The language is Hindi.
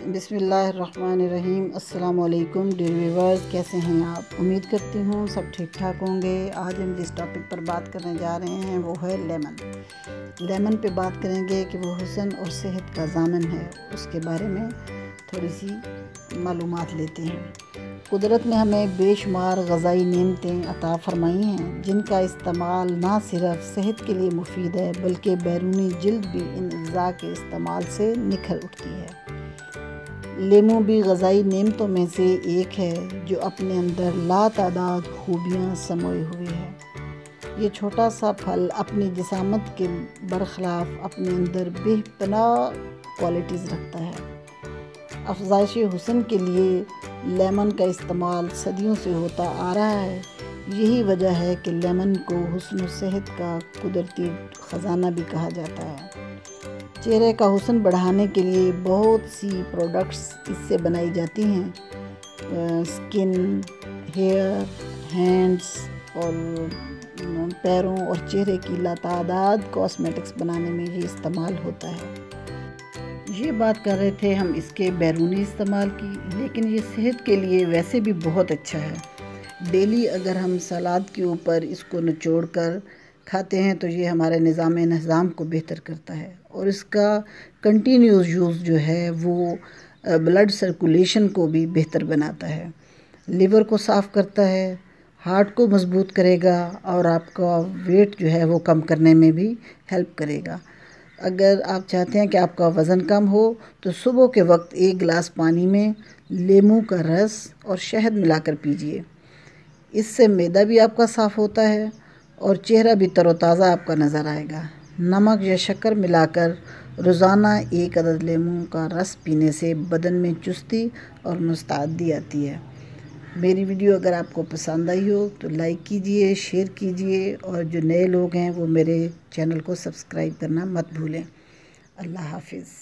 बिस्मिल्लाहिर्रहमानिर्रहीम। अस्सलाम वालेकुम डियर व्यूअर्स, कैसे हैं आप? उम्मीद करती हूँ सब ठीक ठाक होंगे। आज हम जिस टॉपिक पर बात करने जा रहे हैं वो है लेमन पे बात करेंगे कि वो हुस्न और सेहत का ज़ामन है। उसके बारे में थोड़ी सी मालूमात लेते हैं। कुदरत ने हमें बेशुमार ग़ज़ाई नेमतें अता फ़रमाई हैं जिनका इस्तेमाल ना सिर्फ सेहत के लिए मुफीद है बल्कि बैरूनी जिल्द भी इन अज़्ज़ा के इस्तेमाल से निखर उठती है। लेमू भी ग़ज़ाई नेमतों में से एक है जो अपने अंदर लातादाद खूबियाँ समोए हुए है। ये छोटा सा फल अपनी जिसामत के बरखिलाफ़ अपने अंदर बेपनाह क्वालिटीज़ रखता है। अफ़ज़ाइश हुस्न के लिए लेमन का इस्तेमाल सदियों से होता आ रहा है। यही वजह है कि लेमन को हुस्न और सेहत का कुदरती ख़जाना भी कहा जाता है। चेहरे का हुस्न बढ़ाने के लिए बहुत सी प्रोडक्ट्स इससे बनाई जाती हैं। स्किन, हेयर, हैंड्स और पैरों और चेहरे की लातादाद कॉस्मेटिक्स बनाने में ये इस्तेमाल होता है। ये बात कर रहे थे हम इसके बैरूनी इस्तेमाल की, लेकिन ये सेहत के लिए वैसे भी बहुत अच्छा है। डेली अगर हम सलाद के ऊपर इसको निचोड़ कर खाते हैं तो ये हमारे निज़ाम को बेहतर करता है और इसका कंटिन्यूस यूज़ जो है वो ब्लड सर्कुलेशन को भी बेहतर बनाता है, लिवर को साफ़ करता है, हार्ट को मज़बूत करेगा और आपका वेट जो है वो कम करने में भी हेल्प करेगा। अगर आप चाहते हैं कि आपका वज़न कम हो तो सुबह के वक्त 1 गिलास पानी में लेमू का रस और शहद मिलाकर पीजिए। इससे मैदा भी आपका साफ़ होता है और चेहरा भी तरोताज़ा आपका नज़र आएगा। नमक या शक्कर मिलाकर रोज़ाना 1 अदद लेमू का रस पीने से बदन में चुस्ती और मुस्तैदी आती है। मेरी वीडियो अगर आपको पसंद आई हो तो लाइक कीजिए, शेयर कीजिए और जो नए लोग हैं वो मेरे चैनल को सब्सक्राइब करना मत भूलें। अल्लाह हाफ़िज़।